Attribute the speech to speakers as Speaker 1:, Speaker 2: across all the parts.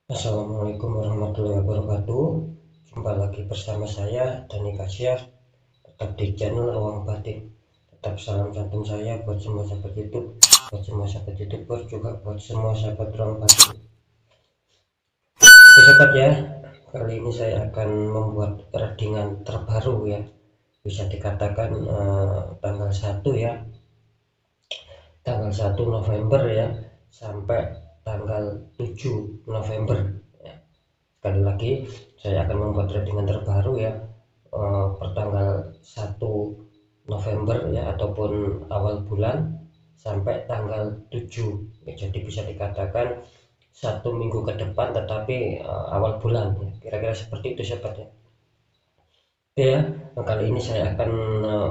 Speaker 1: Assalamualaikum warahmatullahi wabarakatuh. Jumpa lagi bersama saya Dani Kasyaf, tetap di channel Ruang Batin. Tetap salam santun saya buat semua sahabat YouTube, buat semua sahabat YouTuber, juga buat semua sahabat Ruang Batin. Oke sahabat ya, kali ini saya akan membuat readingan terbaru ya. Bisa dikatakan tanggal 1 ya, tanggal 1 November ya, sampai tanggal 7 November ya. Sekali lagi saya akan membuat readingan terbaru ya, pertanggal 1 November ya, ataupun awal bulan sampai tanggal 7 ya, jadi bisa dikatakan 1 minggu ke depan, tetapi awal bulan ya. Kira-kira seperti itu sahabat ya. Oke ya, kali ini saya akan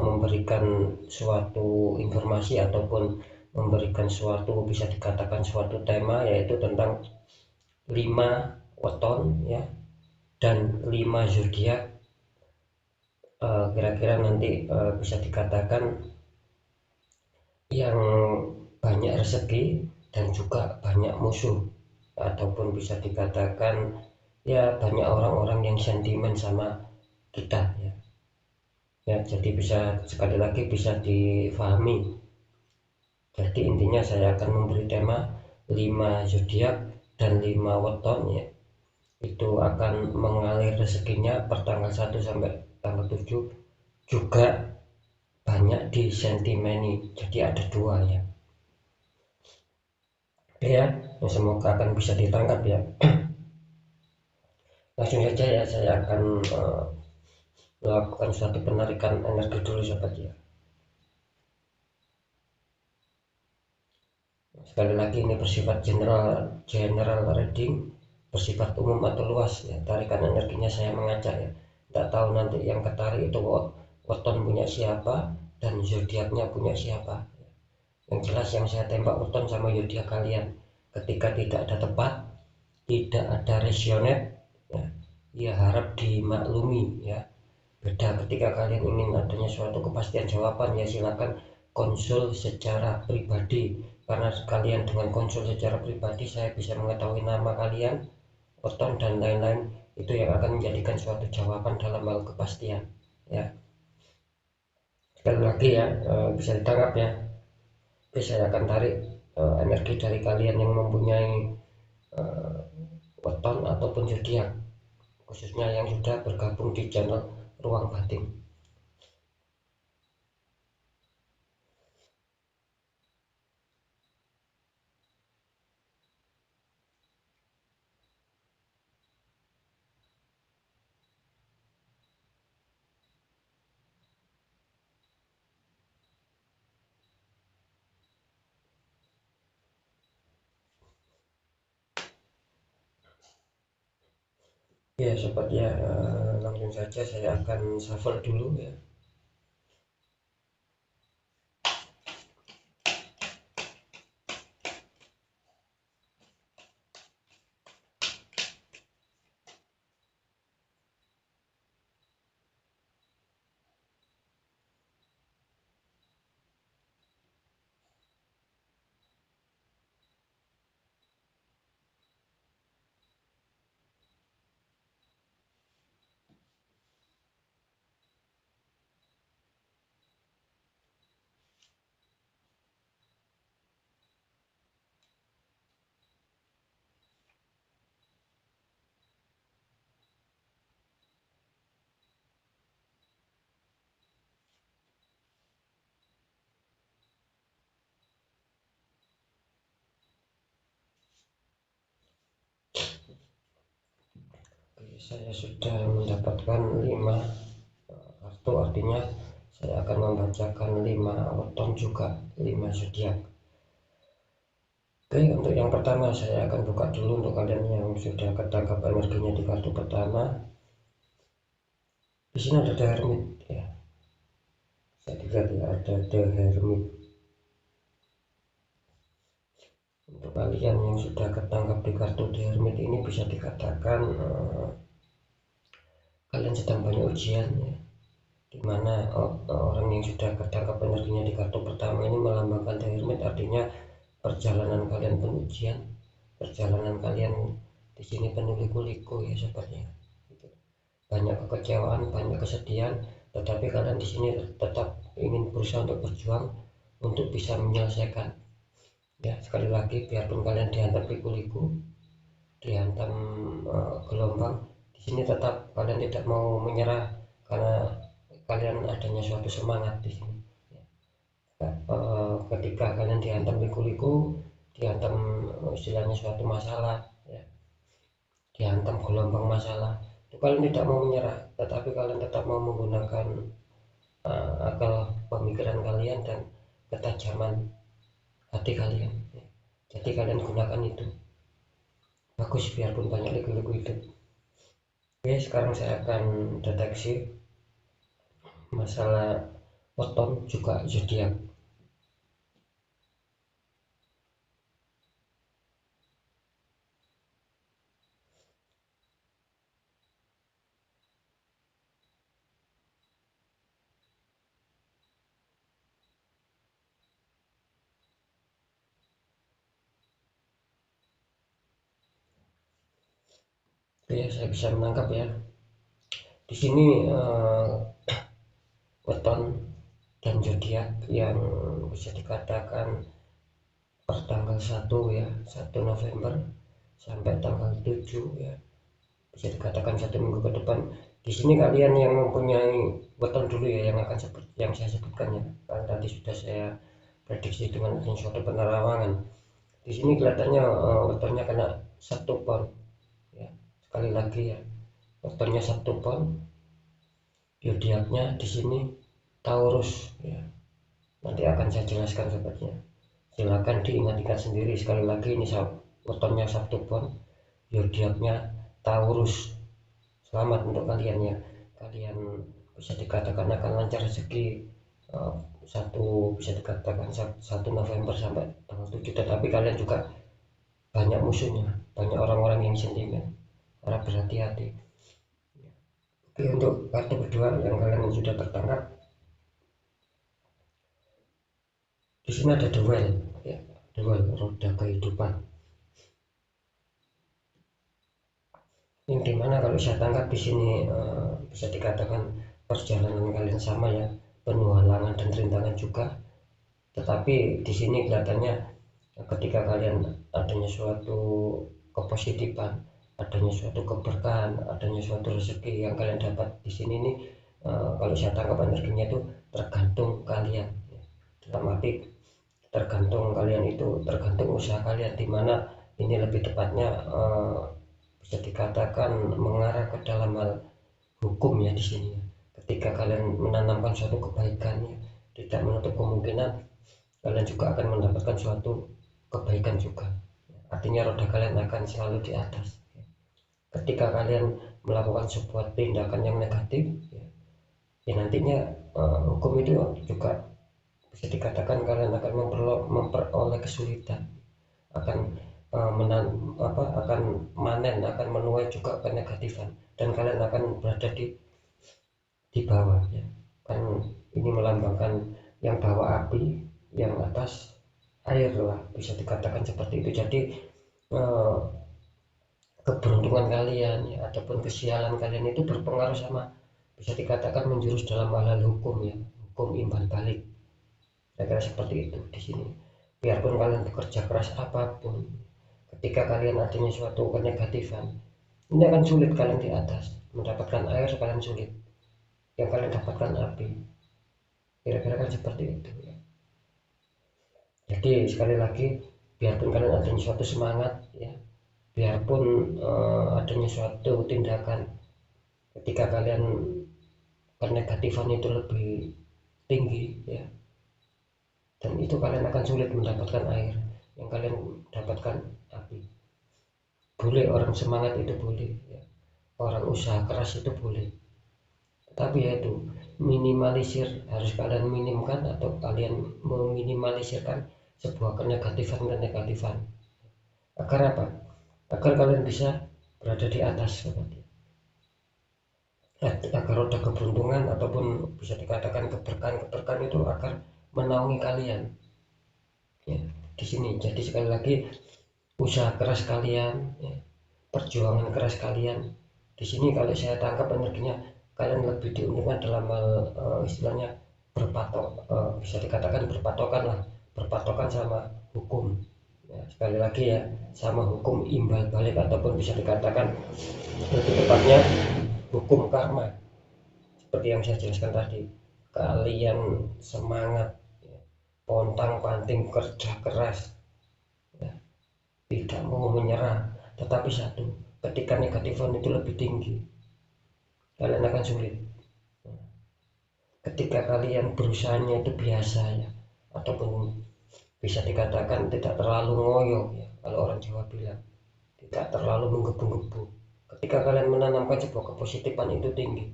Speaker 1: memberikan suatu informasi ataupun memberikan suatu, bisa dikatakan suatu tema, yaitu tentang 5 weton ya dan 5 zodiak. Kira-kira nanti bisa dikatakan yang banyak rezeki dan juga banyak musuh, ataupun bisa dikatakan ya banyak orang-orang yang sentimen sama kita ya. Ya, jadi bisa sekali lagi bisa difahami. Jadi intinya saya akan memberi tema 5 zodiak dan 5 weton ya. Itu akan mengalir rezekinya pertanggal 1 sampai tanggal 7, juga banyak disentimeni, jadi ada dua ya. Oke ya, semoga akan bisa ditangkap ya. Langsung saja ya, saya akan melakukan suatu penarikan energi dulu sahabat ya. Sekali lagi ini bersifat general reading, bersifat umum atau luas ya. Tarikan energinya saya mengajak ya, tidak tahu nanti yang ketarik itu weton punya siapa dan zodiaknya punya siapa. Yang jelas yang saya tembak weton sama zodiak kalian. Ketika tidak ada tepat, tidak ada resonate ya, ya harap dimaklumi ya. Beda ketika kalian ingin adanya suatu kepastian jawaban, ya silakan konsul secara pribadi, karena kalian dengan konsul secara pribadi saya bisa mengetahui nama kalian, weton dan lain-lain, itu yang akan menjadikan suatu jawaban dalam hal kepastian ya. Sekali lagi ya, bisa ditangkap ya. Oke, saya akan tarik energi dari kalian yang mempunyai weton ataupun zodiak, khususnya yang sudah bergabung di channel Ruang Batin. Ya sobat ya, langsung saja saya akan shuffle dulu ya. Oke, saya sudah mendapatkan 5 kartu, artinya saya akan membacakan 5 weton juga 5 zodiak. Oke, untuk yang pertama saya akan buka dulu untuk kalian yang sudah ketangkap energinya di kartu pertama. Di sini ada The Hermit ya. Saya lihat ya, ada The Hermit. Untuk kalian yang sudah ketangkap di kartu The Hermit ini, bisa dikatakan kalian sedang banyak ujian ya, dimana orang yang sudah ketangkap energinya di kartu pertama ini melambangkan The Hermit, artinya perjalanan kalian penuh ujian, perjalanan kalian di sini penuh liku-liku ya sobatnya. Banyak kekecewaan, banyak kesedihan, tetapi kalian di sini tetap ingin berusaha untuk berjuang untuk bisa menyelesaikan. Ya, sekali lagi, biarpun kalian dihantam liku-liku, dihantam gelombang, di sini tetap kalian tidak mau menyerah karena kalian adanya suatu semangat di sini. Ketika kalian dihantam liku-liku, dihantam istilahnya suatu masalah, ya, dihantam gelombang masalah, itu kalian tidak mau menyerah, tetapi kalian tetap mau menggunakan akal pemikiran kalian dan ketajaman hati kalian. Jadi kalian gunakan itu, bagus biarpun banyak liku-liku itu. Oke, sekarang saya akan deteksi masalah weton juga zodiak. Oke, saya bisa menangkap ya. Di sini weton dan zodiak yang bisa dikatakan per tanggal 1 ya, 1 November sampai tanggal 7 ya, bisa dikatakan 1 minggu ke depan. Di sini kalian yang mempunyai weton dulu ya, yang akan seperti yang saya sebutkan ya, karena tadi sudah saya prediksi dengan suatu penerawangan. Di sini kelihatannya wetonnya kena 1 pon ya. Sekali lagi ya, wetonnya 1 pon, zodiaknya di sini Taurus ya. Nanti akan saya jelaskan sobatnya. Silakan diingat-ingat sendiri. Sekali lagi, ini wetonnya 1 pon, zodiaknya Taurus. Selamat untuk kalian ya. Kalian bisa dikatakan akan lancar rezeki, bisa dikatakan 1 November sampai tanggal 7, tetapi kalian juga banyak musuhnya, banyak orang-orang yang sentimen. Harap berhati-hati. Oke, untuk kartu kedua yang kalian sudah tertangkap, di sini ada duel ya, duel roda kehidupan. Yang dimana kalau saya tangkap di sini bisa dikatakan perjalanan kalian sama ya, penuh halangan dan rintangan juga. Tetapi di sini kelihatannya ketika kalian adanya suatu kepositifan, adanya suatu keberkahan, adanya suatu rezeki yang kalian dapat di sini nih, kalau saya tangkap energinya itu tergantung kalian. Dalam arti tergantung kalian itu tergantung usaha kalian, dimana ini lebih tepatnya bisa dikatakan mengarah ke dalam hal hukum ya di sini. Ketika kalian menanamkan suatu kebaikan ya, tidak menutup kemungkinan kalian juga akan mendapatkan suatu kebaikan juga. Artinya roda kalian akan selalu di atas. Ketika kalian melakukan sebuah tindakan yang negatif ya nantinya hukum itu juga bisa dikatakan kalian akan memperoleh kesulitan, akan akan manen, akan menuai juga kenegatifan, dan kalian akan berada di bawah ya. Kan ini melambangkan yang bawah api, yang atas air lah, bisa dikatakan seperti itu. Jadi keberuntungan kalian ya, ataupun kesialan kalian itu berpengaruh sama, bisa dikatakan menjurus dalam hal hukum ya, hukum imbal balik. Saya kira seperti itu di sini. Biarpun kalian bekerja keras apapun, ketika kalian adanya suatu kenegatifan, ini akan sulit kalian di atas. Mendapatkan air kalian sulit, yang kalian dapatkan api. Kira-kira kan seperti itu ya. Jadi sekali lagi, biarpun kalian adanya suatu semangat ya, biarpun adanya suatu tindakan, ketika kalian kenegatifan itu lebih tinggi ya, dan itu kalian akan sulit mendapatkan air, yang kalian dapatkan api. Boleh orang semangat itu boleh ya, orang usaha keras itu boleh, tapi ya itu minimalisir, harus kalian minimkan atau kalian meminimalisirkan sebuah kenegatifan agar apa? Agar kalian bisa berada di atas seperti agar roda keberuntungan ataupun bisa dikatakan keberkahan itu agar menaungi kalian ya, di sini. Jadi sekali lagi, usaha keras kalian ya, perjuangan keras kalian. Di sini kalau saya tangkap energinya kalian lebih diuntungkan dalam hal istilahnya bisa dikatakan berpatokan sama hukum. Ya, sekali lagi ya, sama hukum imbal balik ataupun bisa dikatakan lebih tepatnya hukum karma. Seperti yang saya jelaskan tadi, kalian semangat, ya, pontang-panting kerja keras, ya, tidak mau menyerah, tetapi satu, ketika negatifan itu lebih tinggi, kalian akan sulit. Ketika kalian berusahanya itu biasa ya, ataupun bisa dikatakan tidak terlalu ngoyo ya, kalau orang Jawa bilang tidak terlalu menggebu-gebu. Ketika kalian menanamkan sebuah kepositifan itu tinggi,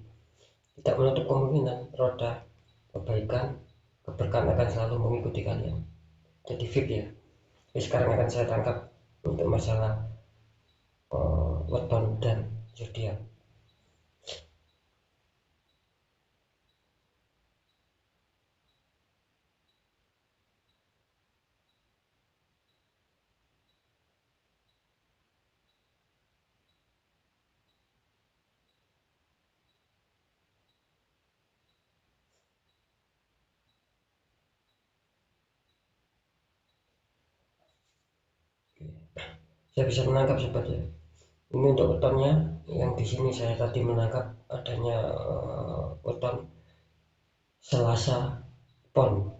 Speaker 1: tidak menutup kemungkinan roda kebaikan, keberkahan akan selalu mengikuti kalian. Jadi fit ya. Jadi sekarang akan saya tangkap untuk masalah weton dan zodiak. Saya bisa menangkap seperti ini untuk wetonnya. Yang di sini saya tadi menangkap adanya weton Selasa Pon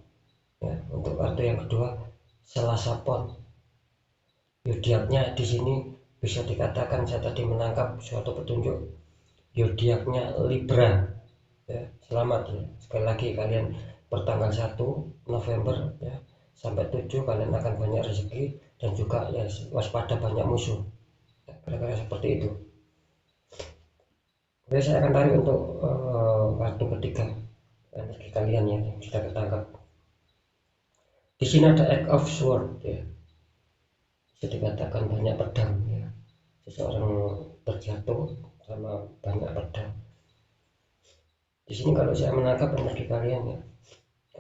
Speaker 1: ya. Untuk kartu yang kedua Selasa Pon, zodiaknya di sini bisa dikatakan saya tadi menangkap suatu petunjuk zodiaknya Libra ya. Selamat ya, sekali lagi kalian pertanggal 1 November ya sampai 7 kalian akan banyak rezeki dan juga ya waspada banyak musuh ya, kira-kira seperti itu. Oke, saya akan tarik untuk kartu ketiga energi kalian ya yang sudah ketangkap. Di sini ada Eight of Swords ya, bisa dikatakan banyak pedang ya, seseorang terjatuh sama banyak pedang. Di sini kalau saya menangkap energi kalian ya,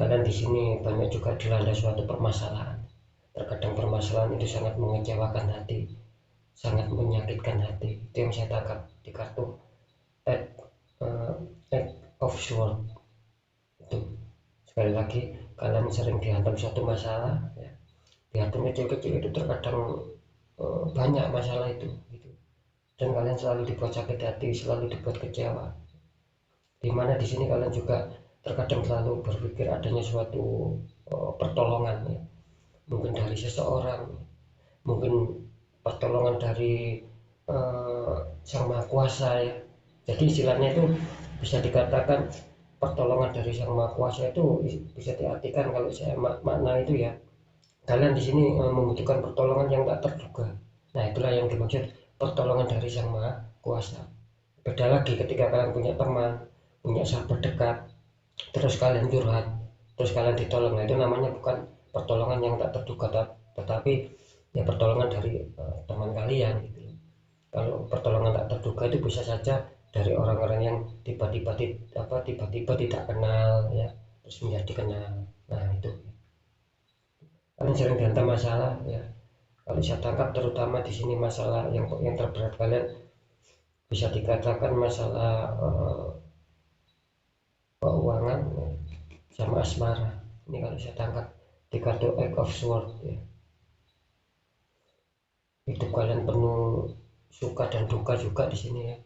Speaker 1: kalian di sini banyak juga dilanda suatu permasalahan. Terkadang permasalahan itu sangat mengecewakan hati, sangat menyakitkan hati. Itu yang saya tangkap di kartu Eight of Swords itu. Sekali lagi kalian sering dihantam suatu masalah ya. Dihantam kecil-kecil itu terkadang banyak masalah itu gitu. Dan kalian selalu dibuat sakit hati, selalu dibuat kecewa. Dimana di sini kalian juga terkadang selalu berpikir adanya suatu pertolongan ya. Mungkin dari seseorang, mungkin pertolongan dari Sang Maha Kuasa ya. Jadi istilahnya itu bisa dikatakan pertolongan dari Sang Maha Kuasa itu bisa diartikan kalau saya makna itu ya, kalian di sini membutuhkan pertolongan yang tak terduga. Nah itulah yang dimaksud pertolongan dari Sang Maha Kuasa. Beda lagi ketika kalian punya teman, punya sahabat dekat, terus kalian curhat, terus kalian ditolong. Nah itu namanya bukan pertolongan yang tak terduga, tetapi ya pertolongan dari teman kalian gitu. Kalau pertolongan tak terduga itu bisa saja dari orang-orang yang tiba-tiba tidak kenal ya, terus menjadi kenal. Nah itu kalian sering dihantam masalah ya. Kalau saya tangkap terutama di sini masalah yang terberat kalian bisa dikatakan masalah keuangan ya, sama asmara. Ini kalau saya tangkap di kartu Eight of Swords ya. Hidup kalian penuh suka dan duka juga di sini ya.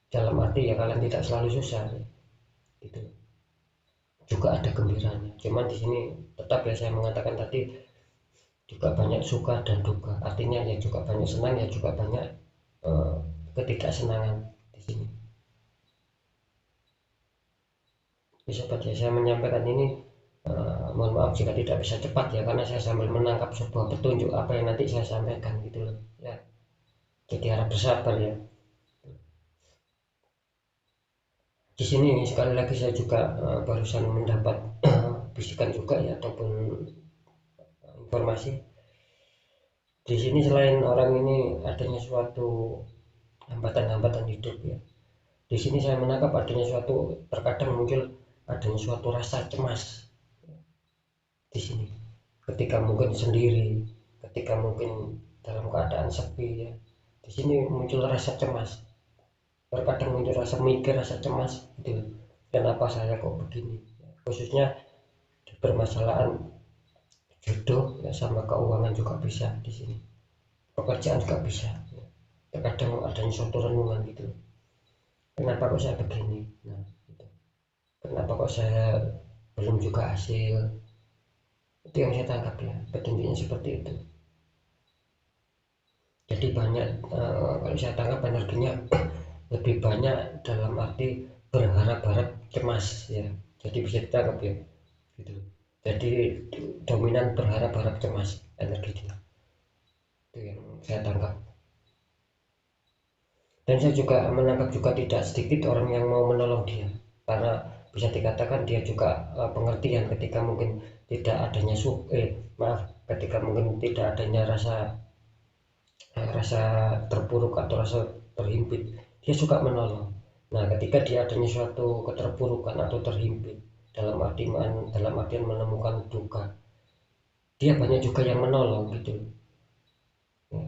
Speaker 1: Dalam arti ya kalian tidak selalu susah ya. Gitu. Juga ada gembiranya. Cuman di sini tetap ya saya mengatakan tadi juga banyak suka dan duka. Artinya ya juga banyak senang ya juga banyak ketidaksenangan di sini. Bisa saja saya menyampaikan ini mohon maaf jika tidak bisa cepat ya, karena saya sambil menangkap sebuah petunjuk apa yang nanti saya sampaikan gitu loh ya. Jadi harap bersabar ya. Di sini sekali lagi saya juga barusan mendapat bisikan juga ya ataupun informasi. Di sini selain orang ini adanya suatu hambatan-hambatan hidup ya. Di sini saya menangkap adanya suatu terkadang mungkin adanya suatu rasa cemas di sini. Ketika mungkin sendiri, ketika mungkin dalam keadaan sepi ya. Di Di sini muncul rasa cemas, terkadang muncul rasa mikir, rasa cemas gitu. Kenapa saya kok begini, khususnya di permasalahan jodoh ya, sama keuangan juga bisa di sini, pekerjaan juga bisa. Terkadang adanya suatu renungan gitu, kenapa kok saya begini, nah gitu. Kenapa kok saya belum juga hasil, itu yang saya tangkap ya, petunjuknya seperti itu. Jadi banyak kalau saya tangkap energinya lebih banyak dalam arti berharap-harap, cemas ya, jadi bisa ditangkap ya gitu. Jadi dominan berharap-harap, cemas energinya, itu yang saya tangkap. Dan saya juga menangkap juga tidak sedikit orang yang mau menolong dia, karena bisa dikatakan dia juga pengertian ketika mungkin tidak adanya ketika mungkin tidak adanya rasa terpuruk atau rasa terhimpit, dia suka menolong. Nah, ketika dia adanya suatu keterpurukan atau terhimpit, dalam artian menemukan duka, dia banyak juga yang menolong gitu ya.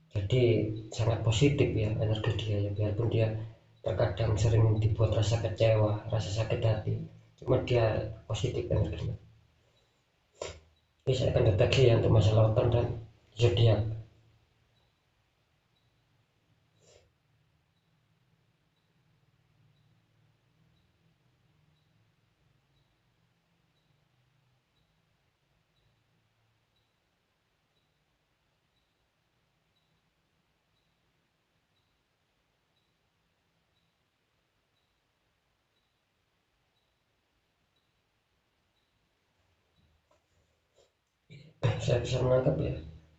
Speaker 1: Jadi sangat positif ya energi dia ya, biarpun dia terkadang sering dibuat rasa kecewa, rasa sakit hati, cuma dia positif energinya. Ini saya akan deteksi ya untuk masalah otak dan zodiak. Saya bisa menangkap ya,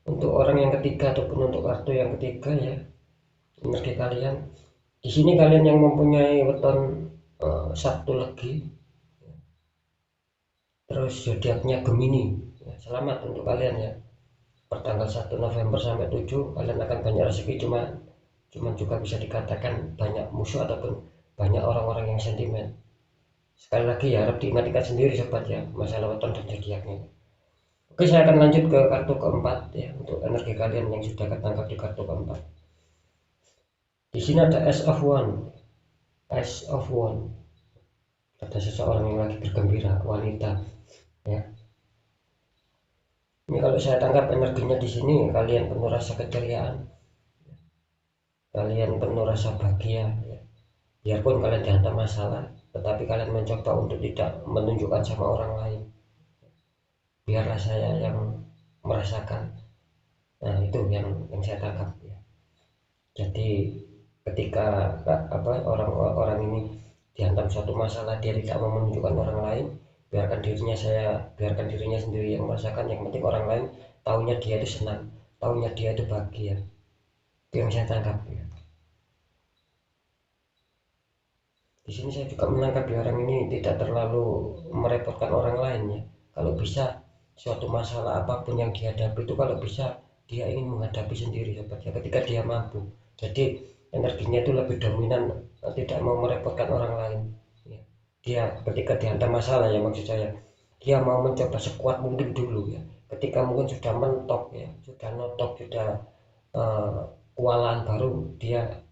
Speaker 1: untuk orang yang ketiga ataupun untuk kartu yang ketiga ya, energi kalian di sini, kalian yang mempunyai weton Sabtu Legi, terus zodiaknya Gemini ya, selamat untuk kalian ya. Pertanggal 1 November sampai 7 kalian akan banyak rezeki, cuman juga bisa dikatakan banyak musuh ataupun banyak orang-orang yang sentimen. Sekali lagi ya, harap diingat-ingat sendiri sobat ya, masalah weton dan zodiaknya. Oke, saya akan lanjut ke kartu keempat ya, untuk energi kalian yang sudah ketangkap di kartu keempat. Di sini ada Ace of One. Ace of One, ada seseorang yang lagi bergembira, wanita ya. Ini kalau saya tangkap energinya di sini, kalian penuh rasa keceriaan, kalian penuh rasa bahagia ya. Biarpun kalian dihantam masalah, tetapi kalian mencoba untuk tidak menunjukkan sama orang lain, biarlah saya yang merasakan. Nah, itu yang saya tangkap ya. Jadi ketika orang ini dihantam suatu masalah, dia tidak mau menunjukkan orang lain, biarkan dirinya sendiri yang merasakan. Yang penting orang lain tahunya dia itu senang, tahunya dia itu bahagia. Itu yang saya tangkap ya. Di sini saya juga menangkap ya, orang ini tidak terlalu merepotkan orang lain ya. Kalau bisa, suatu masalah apapun yang dihadapi itu kalau bisa dia ingin menghadapi sendiri sobat ya, ketika dia mampu. Jadi energinya itu lebih dominan, tidak mau merepotkan orang lain ya. Dia ketika dihantam masalah ya, maksud saya dia mau mencoba sekuat mungkin dulu ya. Ketika mungkin sudah mentok ya, sudah notok, sudah kewalahan, baru dia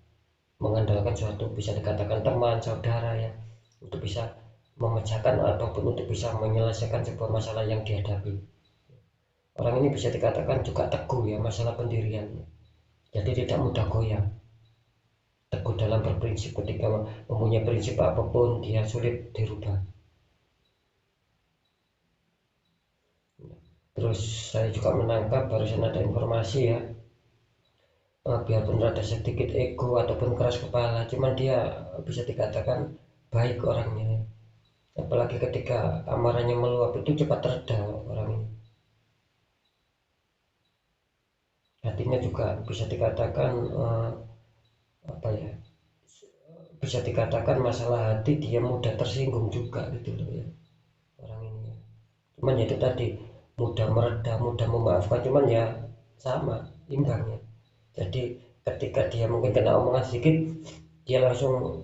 Speaker 1: mengandalkan suatu, bisa dikatakan teman, saudara ya, untuk bisa memecahkan ataupun untuk bisa menyelesaikan sebuah masalah yang dihadapi. Orang ini bisa dikatakan juga teguh ya, masalah pendirian ya. Jadi tidak mudah goyah, teguh dalam berprinsip. Ketika mempunyai prinsip apapun, dia sulit dirubah. Terus saya juga menangkap barusan ada informasi ya, biarpun ada sedikit ego ataupun keras kepala, cuman dia bisa dikatakan baik orangnya. Apalagi ketika amarahnya meluap itu cepat reda orang ini. Hatinya juga bisa dikatakan apa ya, bisa dikatakan masalah hati dia mudah tersinggung juga gitu loh ya, orang ini ya. Cuman ya itu tadi, mudah mereda, mudah memaafkan, cuman ya sama, imbang ya. Jadi ketika dia mungkin kena omongan sedikit, dia langsung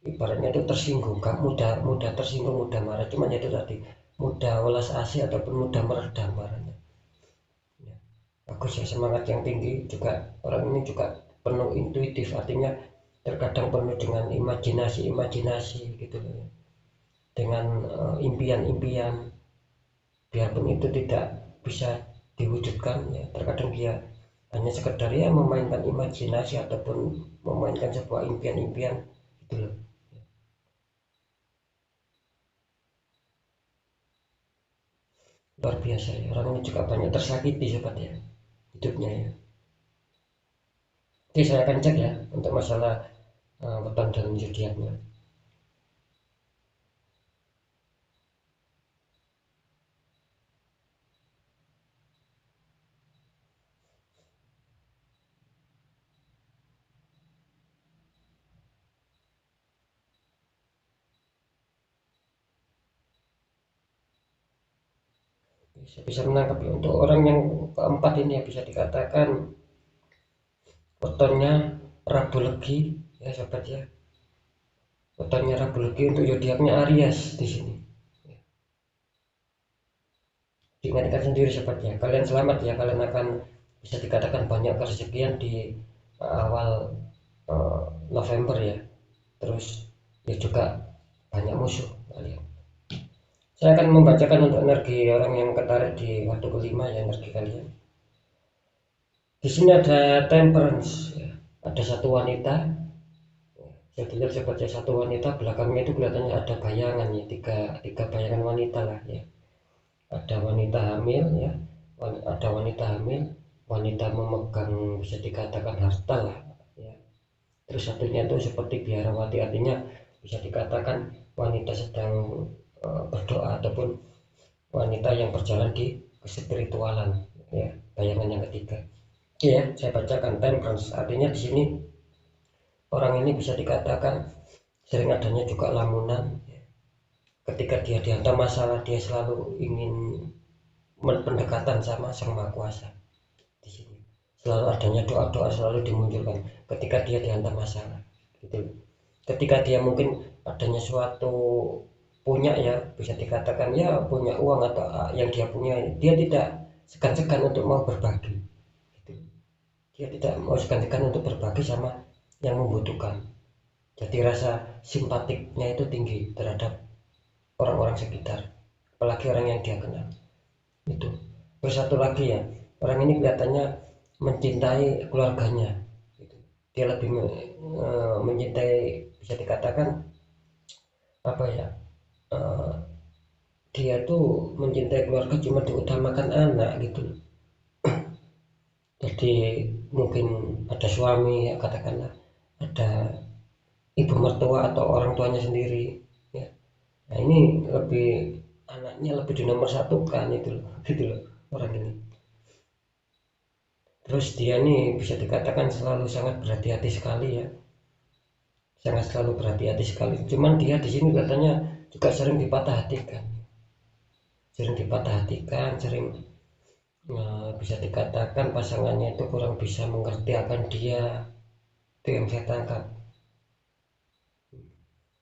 Speaker 1: ibaratnya itu tersinggung, gak mudah mudah tersinggung, mudah marah. Cuman ya itu tadi, mudah welas asih ataupun mudah mereda marahnya ya. Bagus ya, semangat yang tinggi juga, orang ini juga penuh intuitif, artinya terkadang penuh dengan imajinasi gitu loh, dengan impian-impian, biarpun itu tidak bisa diwujudkan ya, terkadang dia hanya sekedar ya memainkan imajinasi ataupun memainkan sebuah impian-impian gitu loh. Luar biasa ya, orang ini juga banyak tersakiti sobat ya hidupnya ya. Oke, saya akan cek ya untuk masalah weton dan zodiaknya. Bisa menangkap ya. Untuk orang yang keempat ini ya, bisa dikatakan wetonnya Rabu Legi ya sobat ya. Wetonnya Rabu Legi untuk zodiaknya Aries di sini. Diingatkan sendiri sobat ya. Kalian selamat ya, kalian akan bisa dikatakan banyak kerezekian di awal November ya. Terus ya juga banyak musuh kalian. Saya akan membacakan untuk energi orang yang tertarik di waktu kelima ya, energi kalian. Di sini ada Temperance ya. Ada satu wanita. Saya lihat seperti satu wanita, belakangnya itu kelihatannya ada bayangan ya, tiga bayangan wanita lah ya. Ada wanita hamil ya, ada wanita hamil, wanita memegang bisa dikatakan harta lah ya. Terus satunya itu seperti biarawati, artinya bisa dikatakan wanita sedang berdoa ataupun wanita yang berjalan di kespiritualan ya, bayangan yang ketiga. Oke ya, saya bacakan Temperance, artinya di sini orang ini bisa dikatakan sering adanya juga lamunan ya. Ketika dia dihantam masalah, dia selalu ingin pendekatan sama Sang Maha Kuasa. Di sini selalu adanya doa-doa, selalu dimunculkan ketika dia dihantam masalah gitu. Ketika dia mungkin adanya suatu punya ya, bisa dikatakan ya punya uang atau yang dia punya, dia tidak segan-segan untuk mau berbagi gitu. Dia tidak mau segan-segan untuk berbagi sama yang membutuhkan. Jadi rasa simpatiknya itu tinggi terhadap orang-orang sekitar, apalagi orang yang dia kenal itu. Terus satu lagi ya, orang ini kelihatannya mencintai keluarganya gitu. Dia lebih mencintai, bisa dikatakan apa ya, uh, dia tuh mencintai keluarga, cuma diutamakan anak gitu. Jadi mungkin ada suami ya, katakanlah ada ibu mertua atau orang tuanya sendiri ya. Nah ini lebih, anaknya lebih dinomor satukan itu loh, gitu loh orang ini. Terus dia nih bisa dikatakan selalu sangat berhati-hati sekali ya, sangat selalu berhati-hati sekali. Cuman dia di sini katanya juga sering dipatah hatikan, sering bisa dikatakan pasangannya itu kurang bisa mengerti akan dia, itu yang saya tangkap.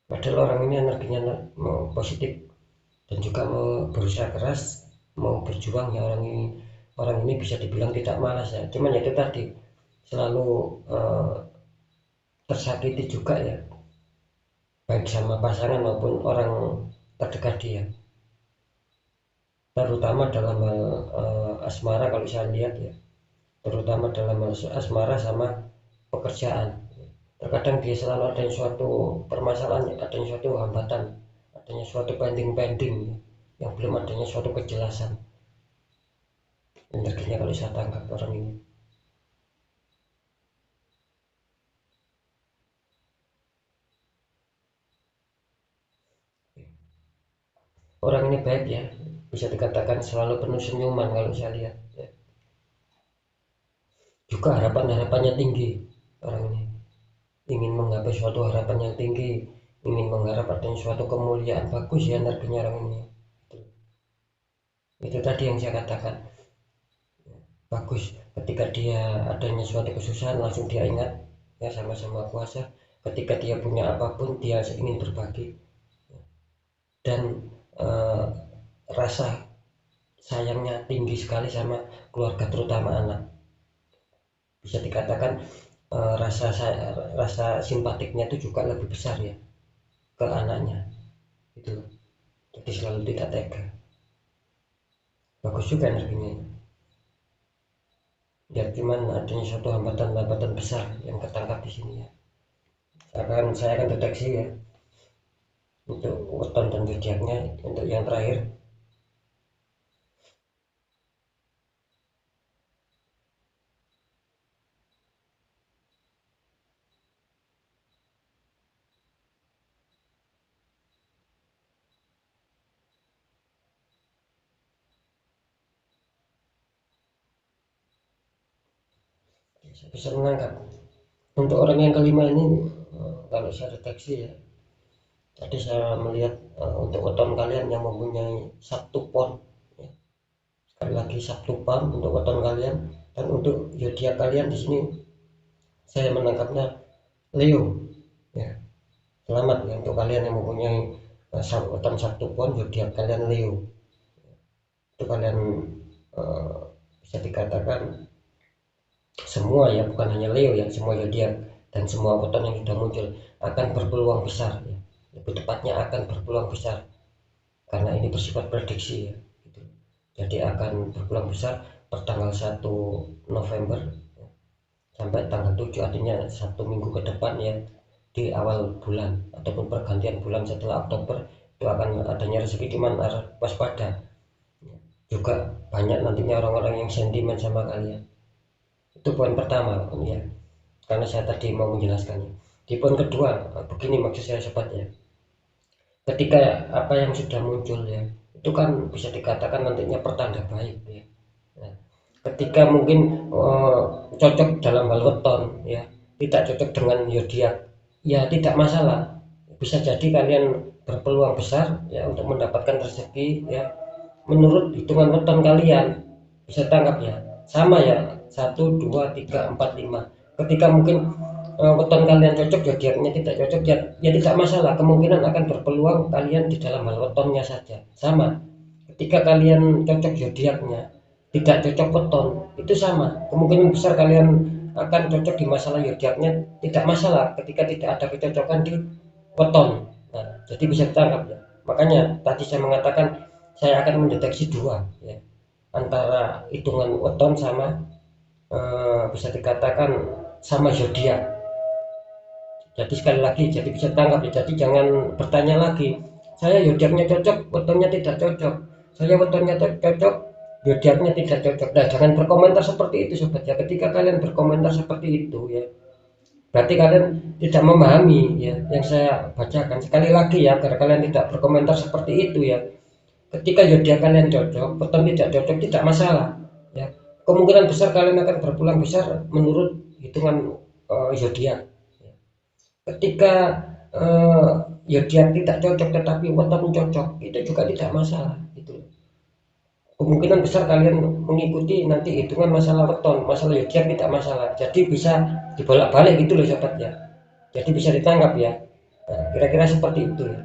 Speaker 1: Padahal orang ini energinya mau positif dan juga mau berusaha keras, mau berjuang ya. Orang ini bisa dibilang tidak malas ya, cuman ya itu tadi selalu tersakiti juga ya, baik sama pasangan maupun orang terdekat dia, terutama dalam hal asmara. Kalau saya lihat ya, terutama dalam hal asmara sama pekerjaan, terkadang dia selalu ada suatu permasalahan, adanya suatu hambatan, adanya suatu pending yang belum adanya suatu kejelasan energinya kalau saya tangkap orang ini. Orang ini baik ya, bisa dikatakan selalu penuh senyuman kalau saya lihat ya. Juga harapannya tinggi, orang ini ingin menggapai suatu harapan yang tinggi, ingin mengharap adanya suatu kemuliaan. Bagus ya energinya orang ini, itu tadi yang saya katakan, bagus. Ketika dia adanya suatu kesusahan, langsung dia ingat ya sama-sama kuasa. Ketika dia punya apapun, dia ingin berbagi, dan eh, rasa sayangnya tinggi sekali sama keluarga, terutama anak. Bisa dikatakan rasa simpatiknya itu juga lebih besar ya ke anaknya gitu loh. Jadi selalu tidak tega. Bagus juga energinya ya, cuman adanya suatu hambatan besar yang ketangkap di sini ya. Saya akan deteksi ya untuk weton dan zodiaknya untuk yang terakhir. Saya bisa menangkap untuk orang yang kelima ini, kalau saya deteksi ya, tadi saya melihat untuk weton kalian yang mempunyai Sabtu pon ya. Sekali lagi Sabtu pon untuk weton kalian, dan untuk zodiak kalian di sini saya menangkapnya Leo ya. Selamat ya untuk kalian yang mempunyai weton Sabtu pon, zodiak kalian Leo. Itu kalian uh, bisa dikatakan semua ya, bukan hanya Leo ya, semua zodiak dan semua weton yang sudah muncul akan berpeluang besar ya. Lebih tepatnya akan berpeluang besar karena ini bersifat prediksi ya gitu. Jadi akan berpeluang besar pertanggal 1 November ya, sampai tanggal 7, artinya 1 minggu ke depan ya, di awal bulan ataupun pergantian bulan setelah Oktober itu akan adanya rezeki, cuman harus waspada. Juga banyak nantinya orang-orang yang sentimen sama kalian. Itu poin pertama ya, karena saya tadi mau menjelaskannya. Di poin kedua, begini maksud saya sobat ya, ketika apa yang sudah muncul ya, itu kan bisa dikatakan nantinya pertanda baik ya. Nah, ketika mungkin cocok dalam hal weton ya, tidak cocok dengan zodiak ya, tidak masalah. Bisa jadi kalian berpeluang besar ya untuk mendapatkan rezeki ya, menurut hitungan weton kalian. Bisa tangkap ya, sama ya, 1 2 3 4 5. Ketika mungkin weton kalian cocok, zodiaknya tidak cocok ya, ya tidak masalah, kemungkinan akan berpeluang kalian di dalam hal wetonnya saja. Sama ketika kalian cocok zodiaknya, tidak cocok weton, itu sama, kemungkinan besar kalian akan cocok di masalah zodiaknya, tidak masalah ketika tidak ada kecocokan di weton. Nah, jadi bisa ditangkap ya. Makanya tadi saya mengatakan saya akan mendeteksi dua ya, antara hitungan weton sama bisa dikatakan sama zodiak. Jadi sekali lagi, jadi bisa tangkap ya. Jadi jangan bertanya lagi, saya zodiaknya cocok, wetonnya tidak cocok. Saya wetonnya cocok, zodiaknya tidak cocok. Nah, jangan berkomentar seperti itu sobat ya. Ketika kalian berkomentar seperti itu ya, berarti kalian tidak memahami ya yang saya bacakan. Sekali lagi ya, agar kalian tidak berkomentar seperti itu ya. Ketika zodiak kalian cocok, weton tidak cocok, tidak masalah ya. Kemungkinan besar kalian akan berpulang besar menurut hitungan zodiak. Ketika zodiak tidak cocok tetapi weton cocok, itu juga tidak masalah gitu. Kemungkinan besar kalian mengikuti nanti hitungan masalah weton, masalah zodiak tidak masalah. Jadi bisa dibolak-balik gitu loh sobat ya. Jadi bisa ditangkap ya. Nah, kira-kira seperti itu ya.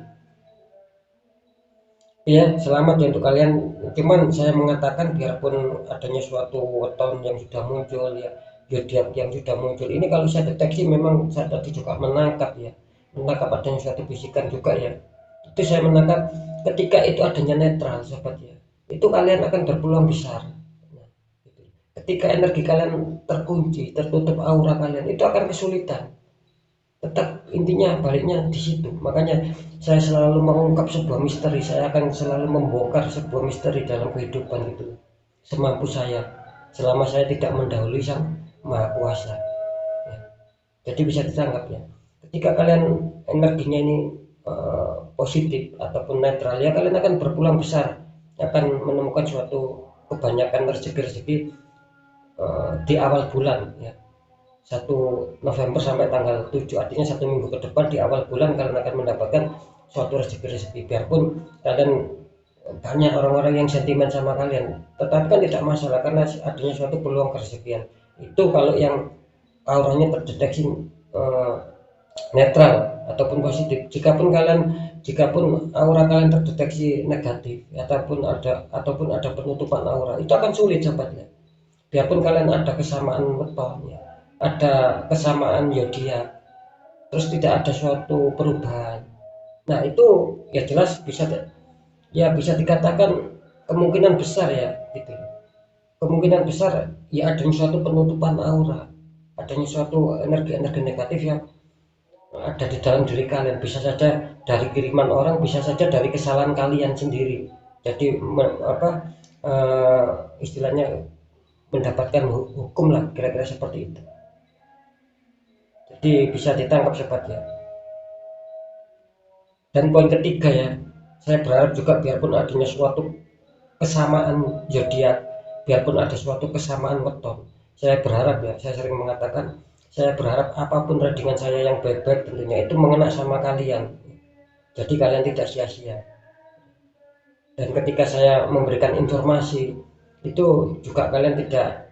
Speaker 1: Ya, selamat ya untuk kalian. Cuman saya mengatakan biarpun adanya suatu weton yang sudah muncul ya, zodiak yang sudah muncul ini, kalau saya deteksi memang saya tadi juga menangkap ya, menangkap adanya suatu bisikan juga ya. Itu saya menangkap ketika itu adanya netral sobat ya, itu kalian akan berpeluang besar. Nah, gitu. Ketika energi kalian terkunci, tertutup aura kalian, itu akan kesulitan. Tetap intinya baliknya di situ. Makanya saya selalu mengungkap sebuah misteri, saya akan selalu membongkar sebuah misteri dalam kehidupan itu semampu saya, selama saya tidak mendahului Sang Maha Kuasa ya. Jadi bisa ditangkap ya, ketika kalian energinya ini positif ataupun netral ya, kalian akan berpulang besar, akan menemukan suatu kebanyakan rezeki-rezeki di awal bulan ya, 1 November sampai tanggal 7, artinya 1 minggu ke depan di awal bulan kalian akan mendapatkan suatu rezeki-rezeki. Biarpun kalian banyak orang-orang yang sentimen sama kalian, tetapi kan tidak masalah karena adanya suatu peluang kerezekian. Itu kalau yang auranya terdeteksi netral ataupun positif. Jikapun aura kalian terdeteksi negatif ataupun ada penutupan aura, itu akan sulit sobatnya. Biarpun kalian ada kesamaan weton ya, ada kesamaan zodiak, terus tidak ada suatu perubahan. Nah itu ya jelas bisa dikatakan kemungkinan besar ya gitu. Kemungkinan besar ya adanya suatu penutupan aura, adanya suatu energi-energi negatif yang ada di dalam diri kalian. Bisa saja dari kiriman orang, bisa saja dari kesalahan kalian sendiri. Jadi istilahnya mendapatkan hukum lah, kira-kira seperti itu. Jadi bisa ditangkap sobat ya. Dan poin ketiga ya, saya berharap juga biarpun adanya suatu kesamaan zodiak, biarpun ada suatu kesamaan weton, saya berharap ya, saya sering mengatakan, saya berharap apapun readingan saya yang baik-baik tentunya itu mengena sama kalian. Jadi kalian tidak sia-sia. Dan ketika saya memberikan informasi itu juga kalian tidak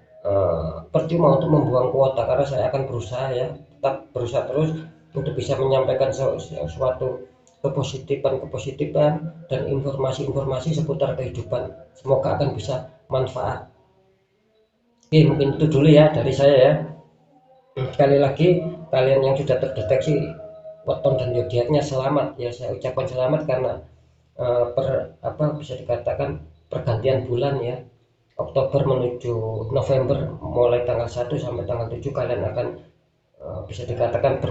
Speaker 1: percuma untuk membuang kuota, karena saya akan berusaha ya, tetap berusaha terus untuk bisa menyampaikan suatu kepositifan dan informasi-informasi seputar kehidupan. Semoga akan bisa manfaat. Oke, mungkin itu dulu ya dari saya ya. Sekali lagi, kalian yang sudah terdeteksi weton dan zodiaknya selamat ya, saya ucapkan selamat karena bisa dikatakan pergantian bulan ya, Oktober menuju November, mulai tanggal 1 sampai tanggal 7 kalian akan bisa dikatakan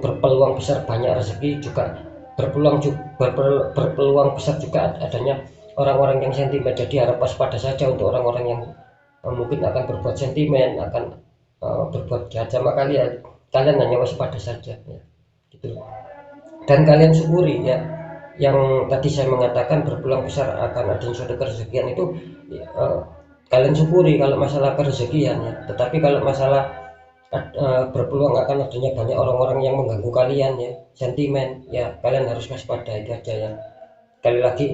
Speaker 1: berpeluang besar banyak rezeki, juga berpeluang besar juga adanya orang-orang yang sentimen. Jadi harap waspada saja untuk orang-orang yang mungkin akan berbuat sentimen, akan berbuat jahat sama kalian. Kalian hanya waspada saja ya, gitu. Dan kalian syukuri ya, yang tadi saya mengatakan berpeluang besar akan adanya suatu kerezekian itu kalian syukuri kalau masalah kerezekian ya. Tetapi kalau masalah berpeluang akan adanya banyak orang-orang yang mengganggu kalian ya, sentimen ya, kalian harus waspada, itu aja ya. Sekali lagi,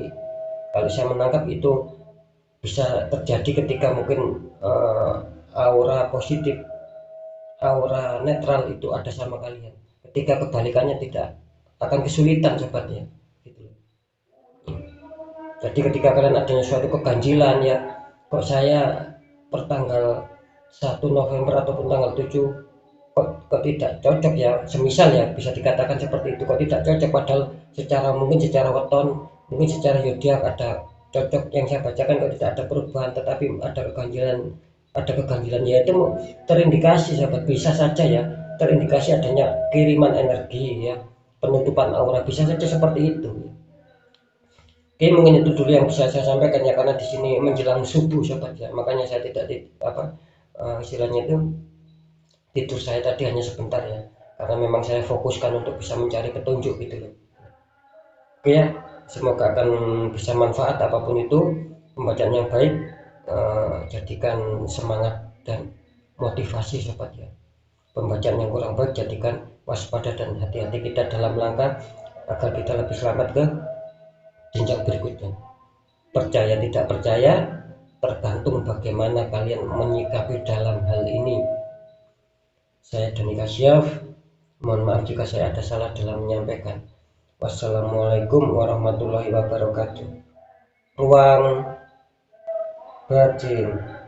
Speaker 1: kalau saya menangkap itu bisa terjadi ketika mungkin aura positif, aura netral itu ada sama kalian, ketika kebalikannya tidak, akan kesulitan sobatnya gitu. Jadi ketika kalian adanya suatu keganjilan ya, kok saya pertanggal 1 November ataupun tanggal 7 kok tidak cocok ya, semisal ya bisa dikatakan seperti itu, kok tidak cocok, padahal mungkin secara weton, mungkin secara zodiak ada cocok yang saya bacakan, kok tidak ada perubahan, tetapi ada keganjilan ya, itu terindikasi sahabat, bisa saja ya terindikasi adanya kiriman energi ya, penutupan aura, bisa saja seperti itu. Oke, mungkin itu dulu yang bisa saya sampaikan ya, karena di sini menjelang subuh sobat ya, makanya saya tidak istilahnya itu tidur saya tadi hanya sebentar ya, karena memang saya fokuskan untuk bisa mencari petunjuk gitu loh. Oke ya, semoga akan bisa manfaat apapun itu, pembacaan yang baik, jadikan semangat dan motivasi sobat ya. Pembacaan yang kurang baik jadikan waspada dan hati-hati kita dalam langkah agar kita lebih selamat ke jenjang berikutnya. Percaya tidak percaya tergantung bagaimana kalian menyikapi dalam hal ini. Saya Dani Kasyaf, mohon maaf jika saya ada salah dalam menyampaikan. Wassalamualaikum warahmatullahi wabarakatuh. Ruang batin.